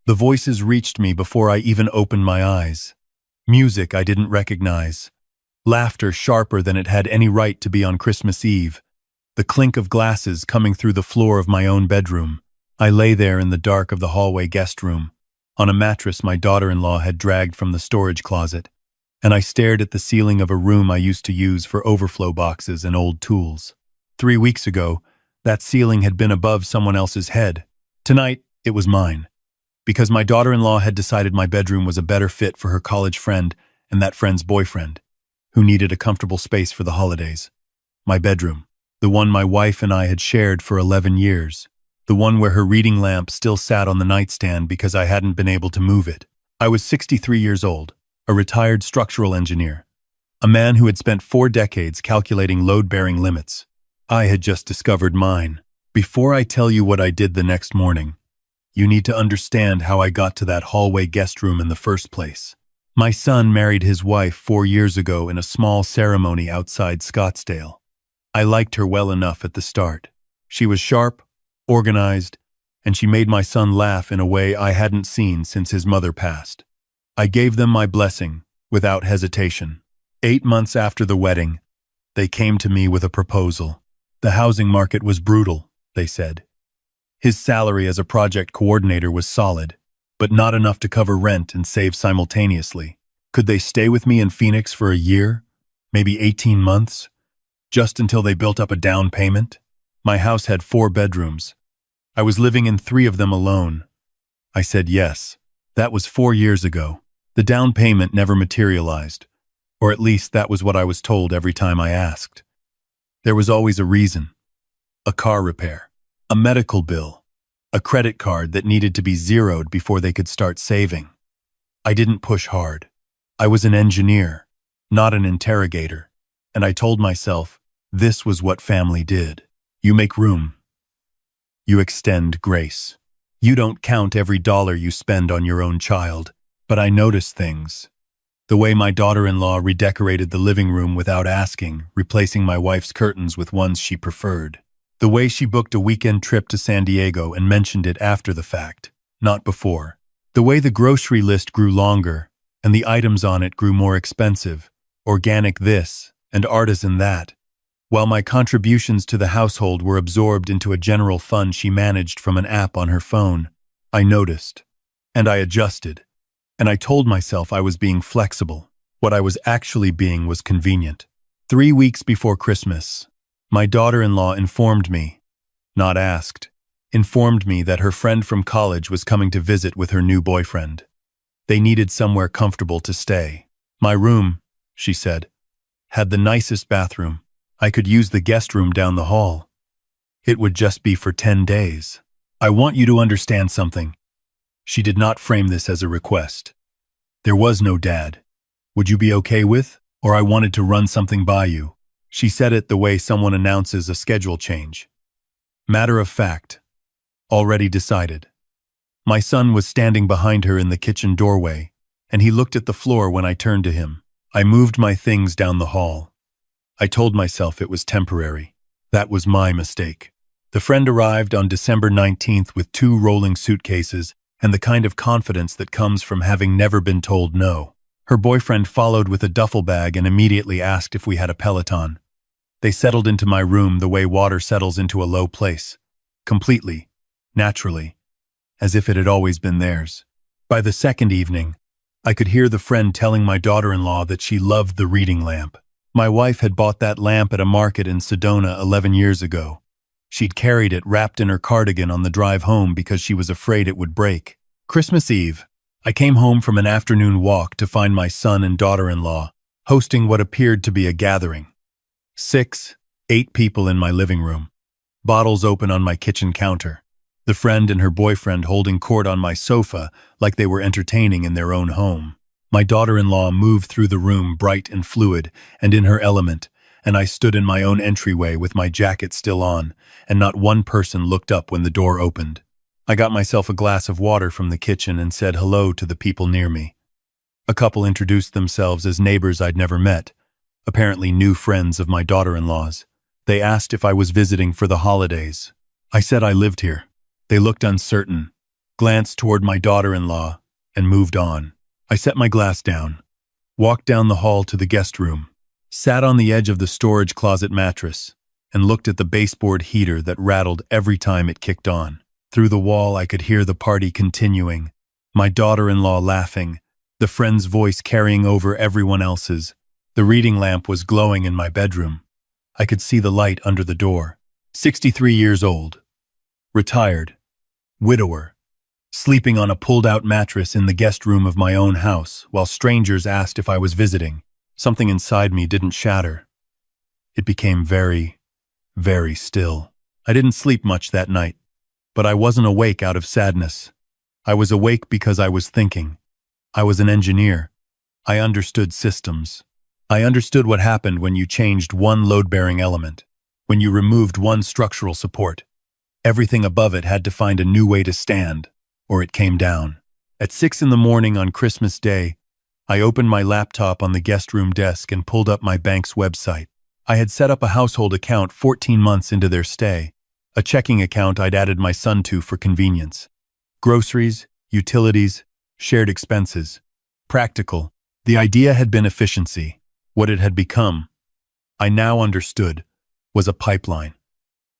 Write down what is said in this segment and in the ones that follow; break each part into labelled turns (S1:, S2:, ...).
S1: The voices reached me before I even opened my eyes. Music I didn't recognize. Laughter sharper than it had any right to be on Christmas Eve. The clink of glasses coming through the floor of my own bedroom. I lay there in the dark of the hallway guest room, on a mattress my daughter-in-law had dragged from the storage closet, and I stared at the ceiling of a room I used to use for overflow boxes and old tools. 3 weeks ago, that ceiling had been above someone else's head. Tonight, it was mine. Because my daughter-in-law had decided my bedroom was a better fit for her college friend and that friend's boyfriend, who needed a comfortable space for the holidays. My bedroom, the one my wife and I had shared for 11 years, the one where her reading lamp still sat on the nightstand because I hadn't been able to move it. I was 63 years old, a retired structural engineer, a man who had spent 4 decades calculating load-bearing limits. I had just discovered mine. Before I tell you what I did the next morning, you need to understand how I got to that hallway guest room in the first place. My son married his wife 4 years ago in a small ceremony outside Scottsdale. I liked her well enough at the start. She was sharp, organized, and she made my son laugh in a way I hadn't seen since his mother passed. I gave them my blessing, without hesitation. 8 months after the wedding, they came to me with a proposal. The housing market was brutal, they said. His salary as a project coordinator was solid, but not enough to cover rent and save simultaneously. Could they stay with me in Phoenix for a year, maybe 18 months, just until they built up a down payment? My house had 4 bedrooms. I was living in 3 of them alone. I said yes. That was 4 years ago. The down payment never materialized, or at least that was what I was told every time I asked. There was always a reason. A car repair, a medical bill, a credit card that needed to be zeroed before they could start saving. I didn't push hard. I was an engineer, not an interrogator, and I told myself this was what family did. You make room. You extend grace. You don't count every dollar you spend on your own child. But I noticed things. The way my daughter-in-law redecorated the living room without asking, replacing my wife's curtains with ones she preferred. The way she booked a weekend trip to San Diego and mentioned it after the fact, not before. The way the grocery list grew longer, and the items on it grew more expensive, organic this and artisan that, while my contributions to the household were absorbed into a general fund she managed from an app on her phone. I noticed, and I adjusted, and I told myself I was being flexible. What I was actually being was convenient. 3 weeks before Christmas, my daughter-in-law informed me, not asked, informed me that her friend from college was coming to visit with her new boyfriend. They needed somewhere comfortable to stay. My room, she said, had the nicest bathroom. I could use the guest room down the hall. It would just be for 10 days. I want you to understand something. She did not frame this as a request. There was no dad. Would you be okay with, or I wanted to run something by you? She said it the way someone announces a schedule change. Matter of fact. Already decided. My son was standing behind her in the kitchen doorway, and he looked at the floor when I turned to him. I moved my things down the hall. I told myself it was temporary. That was my mistake. The friend arrived on December 19th with 2 rolling suitcases and the kind of confidence that comes from having never been told no. Her boyfriend followed with a duffel bag and immediately asked if we had a Peloton. They settled into my room the way water settles into a low place. Completely, naturally, as if it had always been theirs. By the second evening, I could hear the friend telling my daughter-in-law that she loved the reading lamp. My wife had bought that lamp at a market in Sedona 11 years ago. She'd carried it wrapped in her cardigan on the drive home because she was afraid it would break. Christmas Eve, I came home from an afternoon walk to find my son and daughter-in-law hosting what appeared to be a gathering. 6, 8 people in my living room, bottles open on my kitchen counter, the friend and her boyfriend holding court on my sofa like they were entertaining in their own home. My daughter-in-law moved through the room bright and fluid and in her element, and I stood in my own entryway with my jacket still on, and not one person looked up when the door opened. I got myself a glass of water from the kitchen and said hello to the people near me. A couple introduced themselves as neighbors I'd never met, apparently new friends of my daughter-in-law's. They asked if I was visiting for the holidays. I said I lived here. They looked uncertain, glanced toward my daughter-in-law, and moved on. I set my glass down, walked down the hall to the guest room, sat on the edge of the storage closet mattress, and looked at the baseboard heater that rattled every time it kicked on. Through the wall, I could hear the party continuing, my daughter-in-law laughing, the friend's voice carrying over everyone else's. The reading lamp was glowing in my bedroom. I could see the light under the door. 63 years old. Retired. Widower. Sleeping on a pulled-out mattress in the guest room of my own house while strangers asked if I was visiting. Something inside me didn't shatter. It became very, very still. I didn't sleep much that night, but I wasn't awake out of sadness. I was awake because I was thinking. I was an engineer. I understood systems. I understood what happened when you changed one load-bearing element, when you removed one structural support. Everything above it had to find a new way to stand, or it came down. At 6 in the morning on Christmas Day, I opened my laptop on the guest room desk and pulled up my bank's website. I had set up a household account 14 months into their stay, a checking account I'd added my son to for convenience. Groceries, utilities, shared expenses. Practical. The idea had been efficiency. What it had become, I now understood, was a pipeline.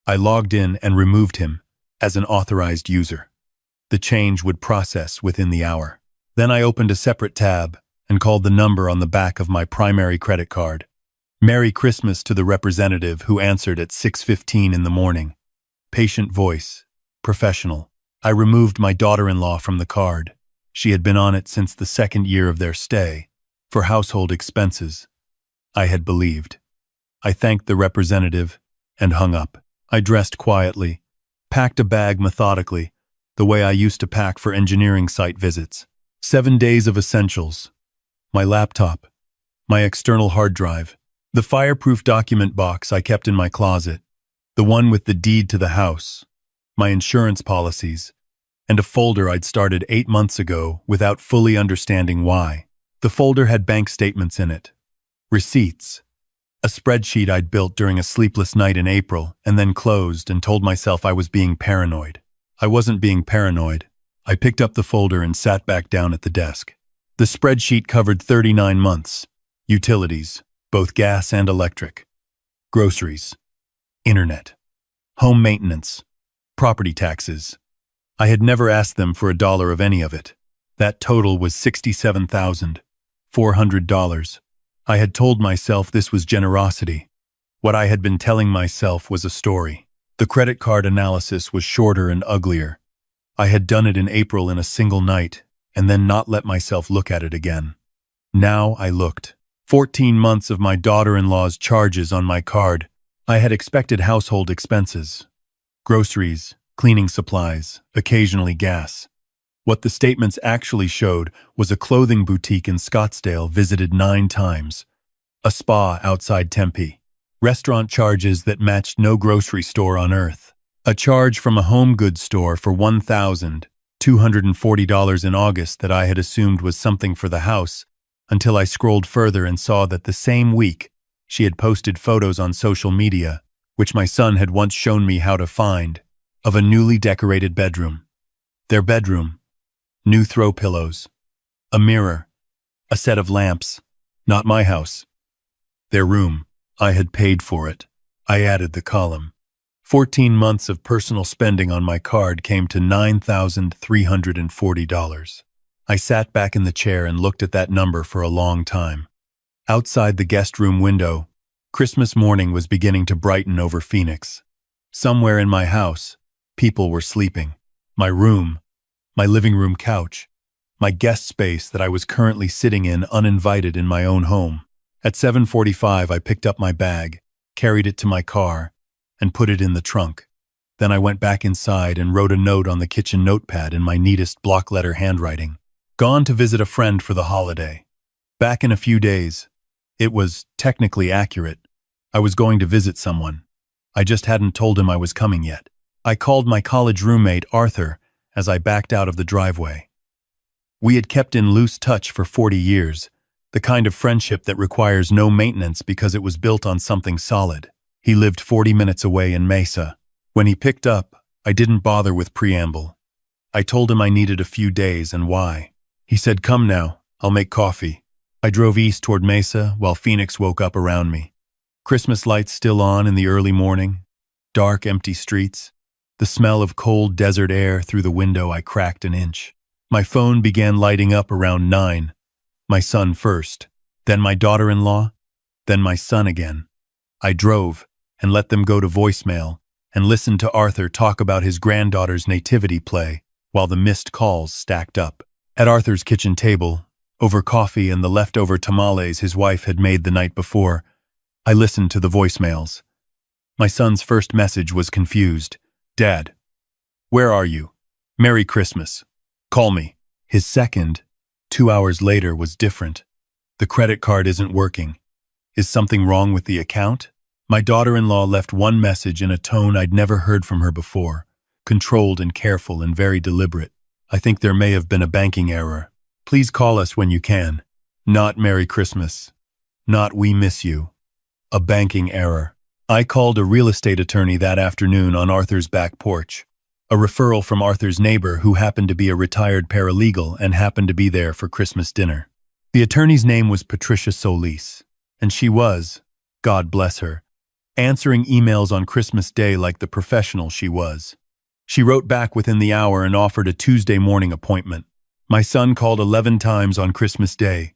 S1: I logged in and removed him as an authorized user. The change would process within the hour. Then I opened a separate tab and called the number on the back of my primary credit card. Merry Christmas to the representative who answered at 6:15 in the morning. Patient voice. Professional. I removed my daughter-in-law from the card. She had been on it since the second year of their stay, for household expenses. I had believed. I thanked the representative and hung up. I dressed quietly, packed a bag methodically, the way I used to pack for engineering site visits. 7 days of essentials. My laptop, my external hard drive, the fireproof document box I kept in my closet, the one with the deed to the house, my insurance policies, and a folder I'd started 8 months ago without fully understanding why. The folder had bank statements in it. Receipts. A spreadsheet I'd built during a sleepless night in April and then closed and told myself I was being paranoid. I wasn't being paranoid. I picked up the folder and sat back down at the desk. The spreadsheet covered 39 months. Utilities, both gas and electric. Groceries. Internet. Home maintenance. Property taxes. I had never asked them for $1 of any of it. That total was $67,400. I had told myself this was generosity. What I had been telling myself was a story. The credit card analysis was shorter and uglier. I had done it in April in a single night, and then not let myself look at it again. Now I looked. 14 months of my daughter-in-law's charges on my card. I had expected household expenses. Groceries, cleaning supplies, occasionally gas. What the statements actually showed was a clothing boutique in Scottsdale visited 9 times, a spa outside Tempe, restaurant charges that matched no grocery store on earth, a charge from a home goods store for $1,240 in August that I had assumed was something for the house, until I scrolled further and saw that the same week she had posted photos on social media, which my son had once shown me how to find, of a newly decorated bedroom. Their bedroom. New throw pillows, a mirror, a set of lamps, not my house. Their room, I had paid for it. I added the column. 14 months of personal spending on my card came to $9,340. I sat back in the chair and looked at that number for a long time. Outside the guest room window, Christmas morning was beginning to brighten over Phoenix. Somewhere in my house, people were sleeping. My room, my living room couch, my guest space that I was currently sitting in uninvited in my own home. At 7:45, I picked up my bag, carried it to my car, and put it in the trunk. Then I went back inside and wrote a note on the kitchen notepad in my neatest block letter handwriting. Gone to visit a friend for the holiday. Back in a few days. It was technically accurate. I was going to visit someone. I just hadn't told him I was coming yet. I called my college roommate, Arthur, as I backed out of the driveway. We had kept in loose touch for 40 years, the kind of friendship that requires no maintenance because it was built on something solid. He lived 40 minutes away in Mesa. When he picked up, I didn't bother with preamble. I told him I needed a few days and why. He said, "Come now, I'll make coffee." I drove east toward Mesa while Phoenix woke up around me. Christmas lights still on in the early morning, dark, empty streets, the smell of cold desert air through the window. I cracked an inch. My phone began lighting up around 9. My son first, then my daughter-in-law, then my son again. I drove and let them go to voicemail and listened to Arthur talk about his granddaughter's nativity play while the missed calls stacked up. At Arthur's kitchen table, over coffee and the leftover tamales his wife had made the night before, I listened to the voicemails. My son's first message was confused. "Dad, where are you? Merry Christmas. Call me." His second, 2 hours later, was different. "The credit card isn't working. Is something wrong with the account?" My daughter-in-law left one message in a tone I'd never heard from her before, controlled and careful and very deliberate. "I think there may have been a banking error. Please call us when you can." Not "Merry Christmas." Not "We miss you." A banking error. I called a real estate attorney that afternoon on Arthur's back porch. A referral from Arthur's neighbor who happened to be a retired paralegal and happened to be there for Christmas dinner. The attorney's name was Patricia Solis, and she was, God bless her, answering emails on Christmas Day like the professional she was. She wrote back within the hour and offered a Tuesday morning appointment. My son called 11 times on Christmas Day.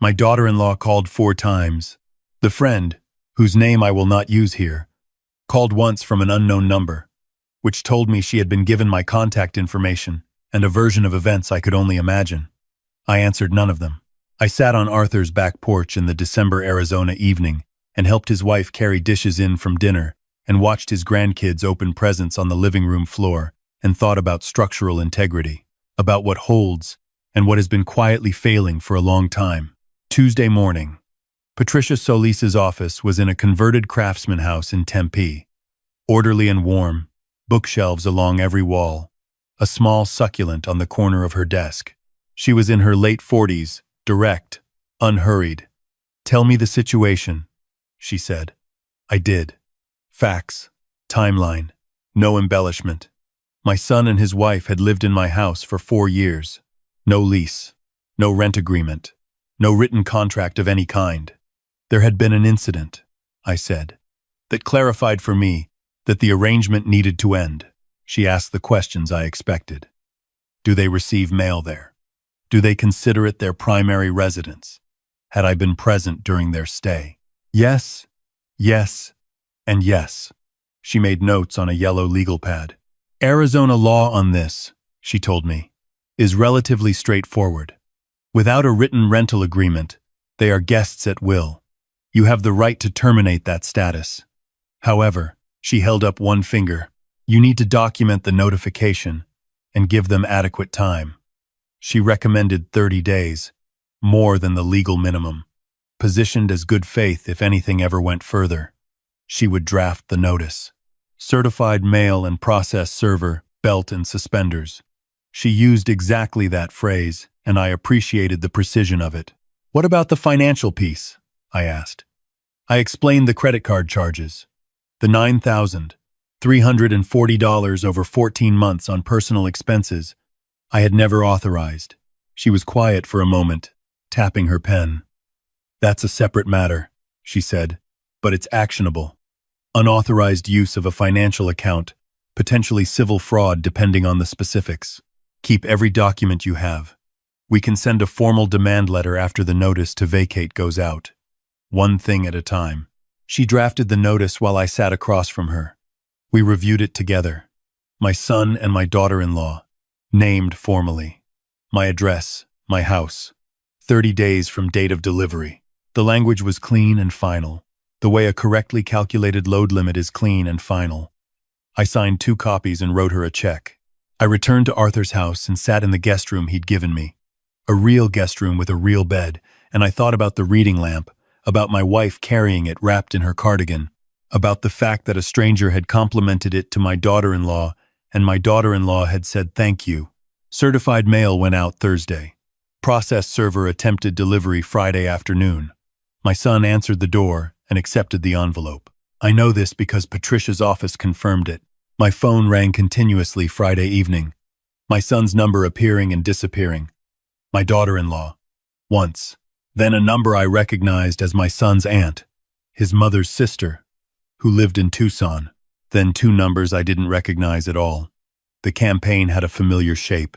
S1: My daughter-in-law called 4 times. The friend, whose name I will not use here, called once from an unknown number, which told me she had been given my contact information and a version of events I could only imagine. I answered none of them. I sat on Arthur's back porch in the December Arizona evening and helped his wife carry dishes in from dinner and watched his grandkids open presents on the living room floor and thought about structural integrity, about what holds and what has been quietly failing for a long time. Tuesday morning. Patricia Solis's office was in a converted craftsman house in Tempe. Orderly and warm, bookshelves along every wall, a small succulent on the corner of her desk. She was in her late 40s, direct, unhurried. "Tell me the situation," she said. I did. Facts, timeline, no embellishment. My son and his wife had lived in my house for 4 years. No lease, no rent agreement, no written contract of any kind. There had been an incident, I said, that clarified for me that the arrangement needed to end. She asked the questions I expected. Do they receive mail there? Do they consider it their primary residence? Had I been present during their stay? Yes, yes, and yes. She made notes on a yellow legal pad. Arizona law on this, she told me, is relatively straightforward. Without a written rental agreement, they are guests at will. You have the right to terminate that status. However, she held up one finger. You need to document the notification and give them adequate time. She recommended 30 days, more than the legal minimum. Positioned as good faith if anything ever went further. She would draft the notice. Certified mail and process server, belt and suspenders. She used exactly that phrase, and I appreciated the precision of it. What about the financial piece? I asked. I explained the credit card charges. The $9,340 over 14 months on personal expenses I had never authorized. She was quiet for a moment, tapping her pen. That's a separate matter, she said, but it's actionable. Unauthorized use of a financial account, potentially civil fraud depending on the specifics. Keep every document you have. We can send a formal demand letter after the notice to vacate goes out. One thing at a time. She drafted the notice while I sat across from her. We reviewed it together. My son and my daughter-in-law, named formally. My address, my house. 30 days from date of delivery. The language was clean and final, the way a correctly calculated load limit is clean and final. I signed 2 copies and wrote her a check. I returned to Arthur's house and sat in the guest room he'd given me. A real guest room with a real bed, and I thought about the reading lamp, about my wife carrying it wrapped in her cardigan, about the fact that a stranger had complimented it to my daughter-in-law, and my daughter-in-law had said thank you. Certified mail went out Thursday. Process server attempted delivery Friday afternoon. My son answered the door and accepted the envelope. I know this because Patricia's office confirmed it. My phone rang continuously Friday evening. My son's number appearing and disappearing. My daughter-in-law. Once. Then a number I recognized as my son's aunt, his mother's sister, who lived in Tucson. Then two numbers I didn't recognize at all. The campaign had a familiar shape.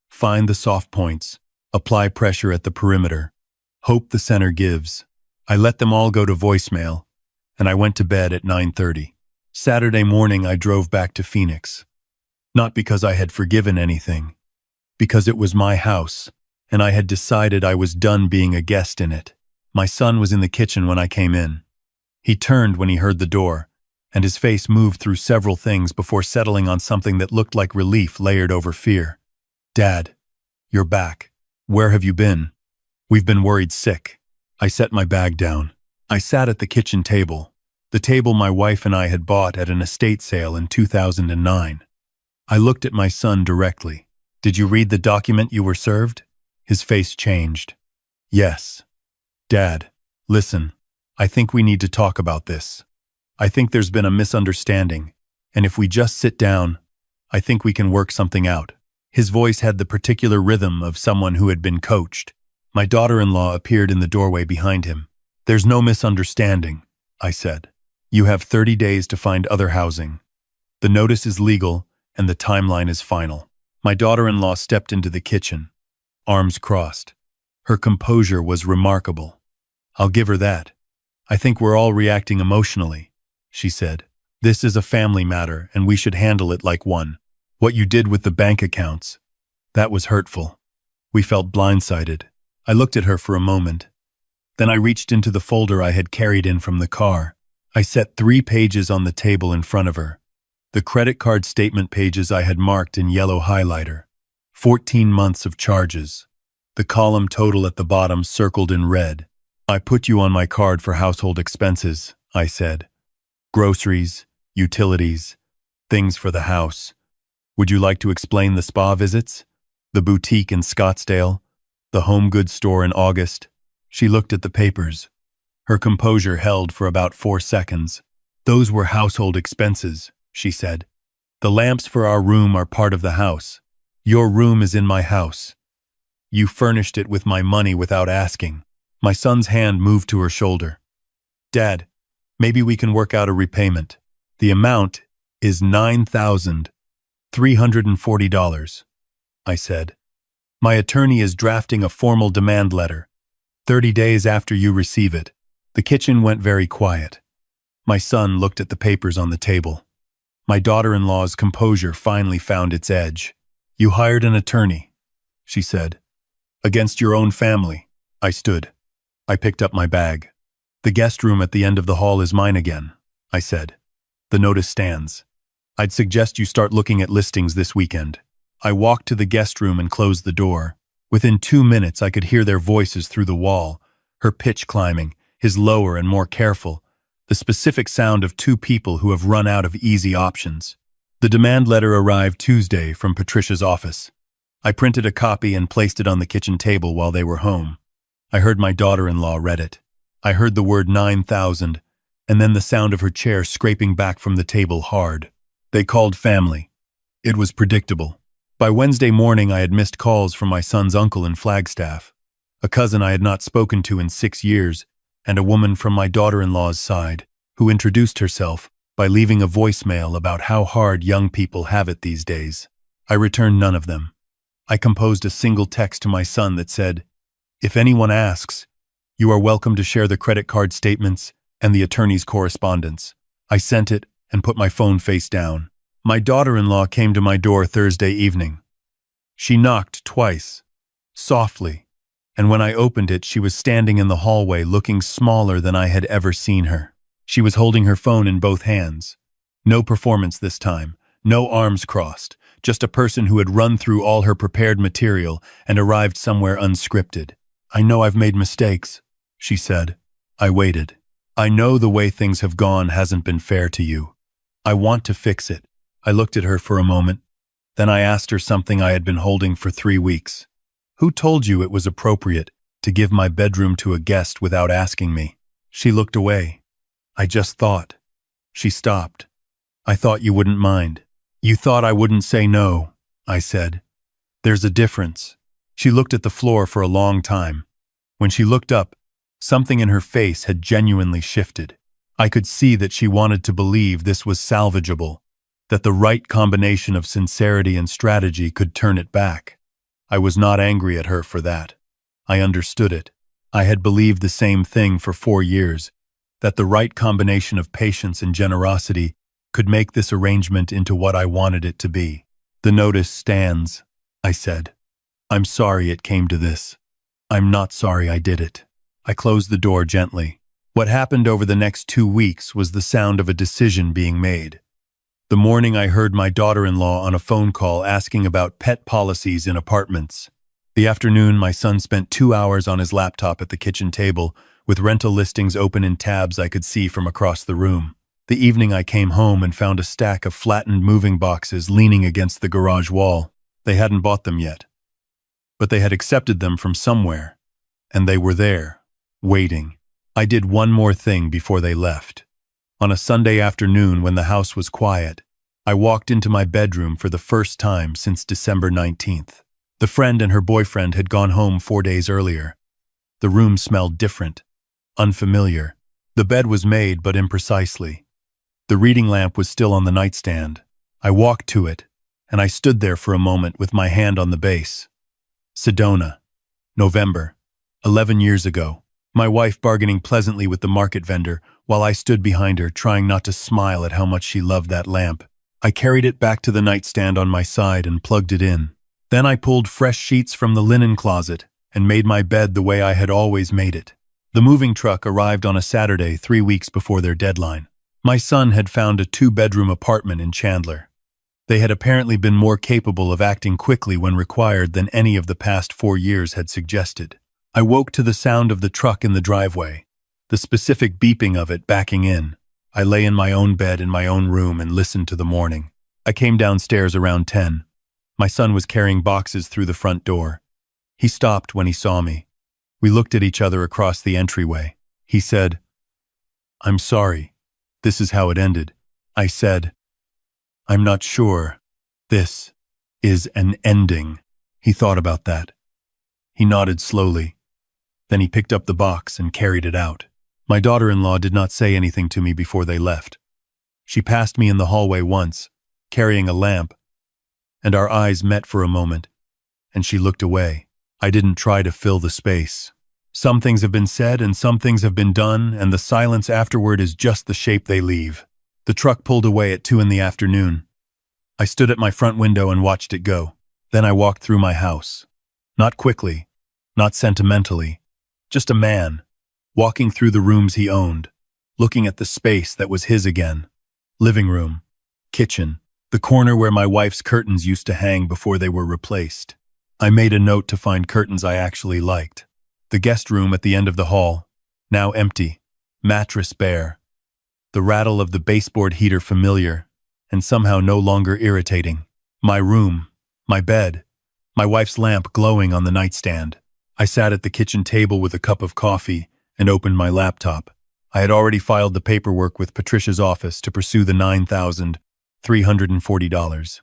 S1: Find the soft points. Apply pressure at the perimeter. Hope the center gives. I let them all go to voicemail, and I went to bed at 9:30. Saturday morning I drove back to Phoenix. Not because I had forgiven anything, because it was my house, and I had decided I was done being a guest in it. My son was in the kitchen when I came in. He turned when he heard the door, and his face moved through several things before settling on something that looked like relief layered over fear. "Dad, you're back. Where have you been?" "We've been worried sick." I set my bag down. I sat at the kitchen table, the table my wife and I had bought at an estate sale in 2009. I looked at my son directly. "Did you read the document you were served?" His face changed. "Yes." "Dad, listen, I think we need to talk about this. I think there's been a misunderstanding, and if we just sit down, I think we can work something out." His voice had the particular rhythm of someone who had been coached. My daughter-in-law appeared in the doorway behind him. "There's no misunderstanding," I said. "You have 30 days to find other housing. The notice is legal, and the timeline is final." My daughter-in-law stepped into the kitchen, arms crossed. Her composure was remarkable. "I'll give her that. I think we're all reacting emotionally," she said. "This is a family matter, and we should handle it like one. What you did with the bank accounts, that was hurtful." We felt blindsided. I looked at her for a moment. Then I reached into the folder I had carried in from the car. I set 3 pages on the table in front of her. The credit card statement pages I had marked in yellow highlighter. 14 months of charges. The column total at the bottom circled in red. "I put you on my card for household expenses," I said. "Groceries, utilities, things for the house. Would you like to explain the spa visits? The boutique in Scottsdale? The home goods store in August?" She looked at the papers. Her composure held for about 4 seconds. "Those were household expenses," she said. "The lamps for our room are part of the house. Your room is in my house. You furnished it with my money without asking." My son's hand moved to her shoulder. "Dad, maybe we can work out a repayment. The amount is $9,340, I said. "My attorney is drafting a formal demand letter. 30 days after you receive it." The kitchen went very quiet. My son looked at the papers on the table. My daughter-in-law's composure finally found its edge. "You hired an attorney," she said. "Against your own family." I stood. I picked up my bag. "The guest room at the end of the hall is mine again," I said. "The notice stands. I'd suggest you start looking at listings this weekend." I walked to the guest room and closed the door. Within 2 minutes I could hear their voices through the wall, her pitch climbing, his lower and more careful, the specific sound of 2 people who have run out of easy options. The demand letter arrived Tuesday from Patricia's office. I printed a copy and placed it on the kitchen table while they were home. I heard my daughter-in-law read it. I heard the word 9,000, and then the sound of her chair scraping back from the table hard. They called family. It was predictable. By Wednesday morning I had missed calls from my son's uncle in Flagstaff, a cousin I had not spoken to in 6 years, and a woman from my daughter-in-law's side, who introduced herself by leaving a voicemail about how hard young people have it these days. I returned none of them. I composed a single text to my son that said, "If anyone asks, you are welcome to share the credit card statements and the attorney's correspondence." I sent it and put my phone face down. My daughter-in-law came to my door Thursday evening. She knocked twice, softly, and when I opened it, she was standing in the hallway looking smaller than I had ever seen her. She was holding her phone in both hands. No performance this time, no arms crossed, just a person who had run through all her prepared material and arrived somewhere unscripted. "I know I've made mistakes," she said. I waited. "I know the way things have gone hasn't been fair to you. I want to fix it." I looked at her for a moment. Then I asked her something I had been holding for 3 weeks. "Who told you it was appropriate to give my bedroom to a guest without asking me?" She looked away. "I just thought." She stopped. "I thought you wouldn't mind." "You thought I wouldn't say no," I said. There's a difference. She looked at the floor for a long time. When she looked up, something in her face had genuinely shifted. I could see that she wanted to believe this was salvageable, that the right combination of sincerity and strategy could turn it back. I was not angry at her for that. I understood it. I had believed the same thing for 4 years, that the right combination of patience and generosity could make this arrangement into what I wanted it to be. "The notice stands," I said. "I'm sorry it came to this. I'm not sorry I did it." I closed the door gently. What happened over the next 2 weeks was the sound of a decision being made. The morning I heard my daughter-in-law on a phone call asking about pet policies in apartments. The afternoon, my son spent 2 hours on his laptop at the kitchen table, with rental listings open in tabs I could see from across the room. The evening I came home and found a stack of flattened moving boxes leaning against the garage wall. They hadn't bought them yet, but they had accepted them from somewhere, and they were there, waiting. I did one more thing before they left. On a Sunday afternoon when the house was quiet, I walked into my bedroom for the first time since December 19th. The friend and her boyfriend had gone home 4 days earlier. The room smelled different, unfamiliar. The bed was made but imprecisely. The reading lamp was still on the nightstand. I walked to it, and I stood there for a moment with my hand on the base. Sedona, November, 11 years ago. My wife bargaining pleasantly with the market vendor, while I stood behind her, trying not to smile at how much she loved that lamp. I carried it back to the nightstand on my side and plugged it in. Then I pulled fresh sheets from the linen closet and made my bed the way I had always made it. The moving truck arrived on a Saturday 3 weeks before their deadline. My son had found a 2-bedroom apartment in Chandler. They had apparently been more capable of acting quickly when required than any of the past 4 years had suggested. I woke to the sound of the truck in the driveway, the specific beeping of it backing in. I lay in my own bed in my own room and listened to the morning. I came downstairs around 10. My son was carrying boxes through the front door. He stopped when he saw me. We looked at each other across the entryway. He said, "I'm sorry. This is how it ended." I said, "I'm not sure. This is an ending." He thought about that. He nodded slowly. Then he picked up the box and carried it out. My daughter-in-law did not say anything to me before they left. She passed me in the hallway once, carrying a lamp, and our eyes met for a moment, and she looked away. I didn't try to fill the space. Some things have been said and some things have been done, and the silence afterward is just the shape they leave. The truck pulled away at 2 in the afternoon. I stood at my front window and watched it go. Then I walked through my house. Not quickly, not sentimentally, just a man, walking through the rooms he owned, looking at the space that was his again. Living room, kitchen, the corner where my wife's curtains used to hang before they were replaced. I made a note to find curtains I actually liked. The guest room at the end of the hall, now empty, mattress bare. The rattle of the baseboard heater familiar, and somehow no longer irritating. My room, my bed, my wife's lamp glowing on the nightstand. I sat at the kitchen table with a cup of coffee and opened my laptop. I had already filed the paperwork with Patricia's office to pursue the $9,340.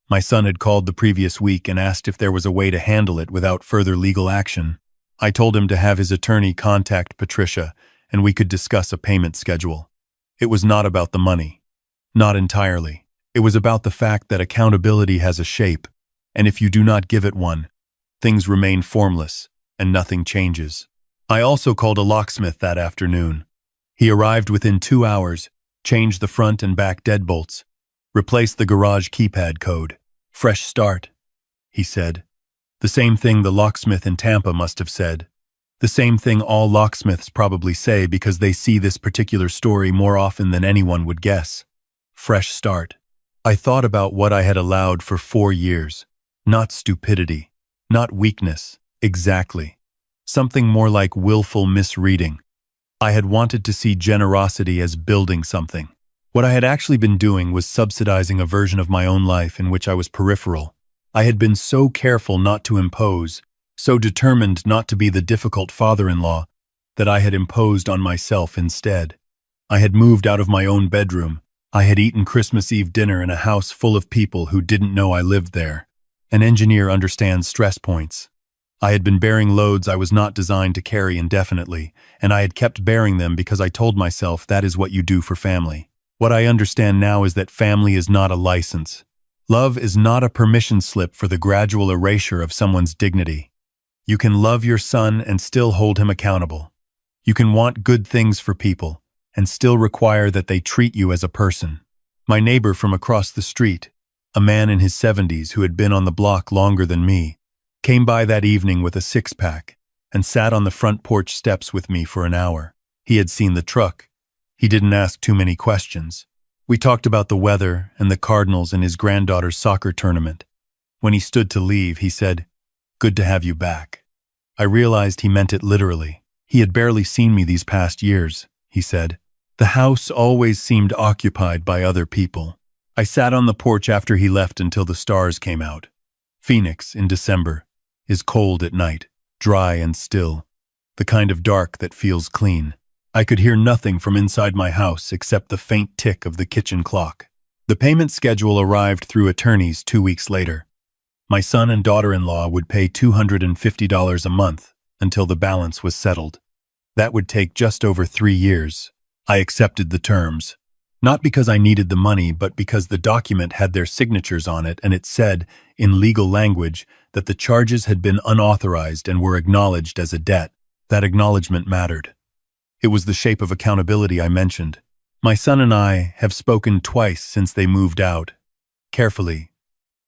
S1: My son had called the previous week and asked if there was a way to handle it without further legal action. I told him to have his attorney contact Patricia and we could discuss a payment schedule. It was not about the money. Not entirely. It was about the fact that accountability has a shape, and if you do not give it one, things remain formless and nothing changes. I also called a locksmith that afternoon. He arrived within 2 hours, changed the front and back deadbolts, replaced the garage keypad code. "Fresh start," he said. The same thing the locksmith in Tampa must have said. The same thing all locksmiths probably say because they see this particular story more often than anyone would guess. Fresh start. I thought about what I had allowed for 4 years. Not stupidity. Not weakness. Exactly. Something more like willful misreading. I had wanted to see generosity as building something. What I had actually been doing was subsidizing a version of my own life in which I was peripheral. I had been so careful not to impose, so determined not to be the difficult father-in-law, that I had imposed on myself instead. I had moved out of my own bedroom. I had eaten Christmas Eve dinner in a house full of people who didn't know I lived there. An engineer understands stress points. I had been bearing loads I was not designed to carry indefinitely, and I had kept bearing them because I told myself that is what you do for family. What I understand now is that family is not a license. Love is not a permission slip for the gradual erasure of someone's dignity. You can love your son and still hold him accountable. You can want good things for people and still require that they treat you as a person. My neighbor from across the street, a man in his 70s who had been on the block longer than me, came by that evening with a six-pack and sat on the front porch steps with me for an hour. He had seen the truck. He didn't ask too many questions. We talked about the weather and the Cardinals and his granddaughter's soccer tournament. When he stood to leave, he said, "Good to have you back." I realized he meant it literally. He had barely seen me these past years, he said. The house always seemed occupied by other people. I sat on the porch after he left until the stars came out. Phoenix, in December, is cold at night, dry and still, the kind of dark that feels clean. I could hear nothing from inside my house except the faint tick of the kitchen clock. The payment schedule arrived through attorneys 2 weeks later. My son and daughter-in-law would pay $250 a month until the balance was settled. That would take just over 3 years. I accepted the terms. Not because I needed the money, but because the document had their signatures on it and it said, in legal language, that the charges had been unauthorized and were acknowledged as a debt. That acknowledgement mattered. It was the shape of accountability I mentioned. My son and I have spoken twice since they moved out. Carefully.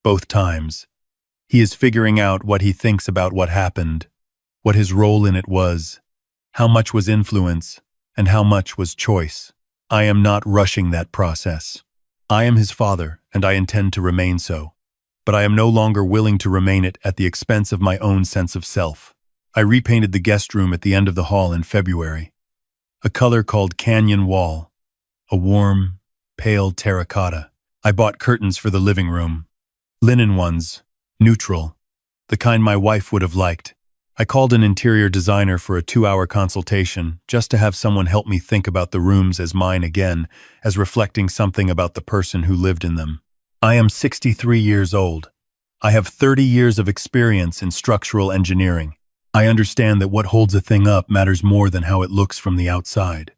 S1: Both times. He is figuring out what he thinks about what happened, what his role in it was, how much was influence, and how much was choice. I am not rushing that process. I am his father, and I intend to remain so. But I am no longer willing to remain it at the expense of my own sense of self. I repainted the guest room at the end of the hall in February. A color called Canyon Wall. A warm, pale terracotta. I bought curtains for the living room. Linen ones. Neutral. The kind my wife would have liked. I called an interior designer for a 2-hour consultation just to have someone help me think about the rooms as mine again, as reflecting something about the person who lived in them. I am 63 years old. I have 30 years of experience in structural engineering. I understand that what holds a thing up matters more than how it looks from the outside.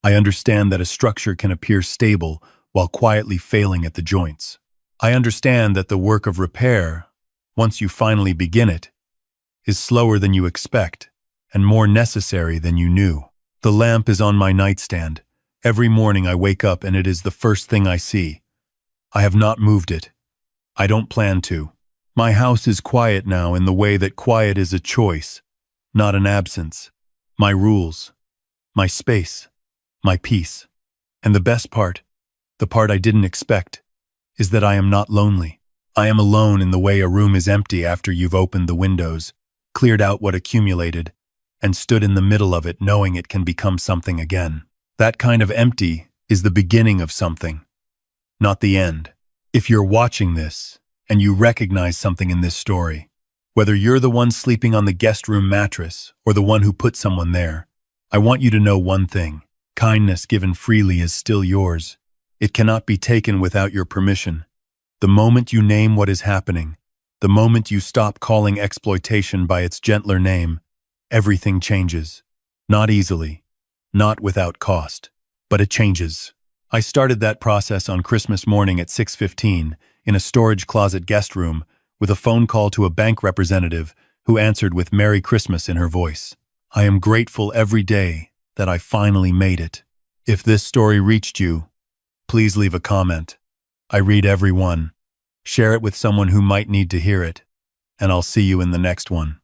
S1: I understand that a structure can appear stable while quietly failing at the joints. I understand that the work of repair, once you finally begin it, is slower than you expect and more necessary than you knew. The lamp is on my nightstand. Every morning I wake up and it is the first thing I see. I have not moved it. I don't plan to. My house is quiet now in the way that quiet is a choice, not an absence. My rules, my space, my peace. And the best part, the part I didn't expect, is that I am not lonely. I am alone in the way a room is empty after you've opened the windows, cleared out what accumulated, and stood in the middle of it knowing it can become something again. That kind of empty is the beginning of something, not the end. If you're watching this, and you recognize something in this story, whether you're the one sleeping on the guest room mattress or the one who put someone there, I want you to know one thing. Kindness given freely is still yours. It cannot be taken without your permission. The moment you name what is happening, the moment you stop calling exploitation by its gentler name, everything changes. Not easily, not without cost, but it changes. I started that process on Christmas morning at 6:15 in a storage closet guest room with a phone call to a bank representative who answered with "Merry Christmas" in her voice. I am grateful every day that I finally made it. If this story reached you, please leave a comment. I read every one. Share it with someone who might need to hear it, and I'll see you in the next one.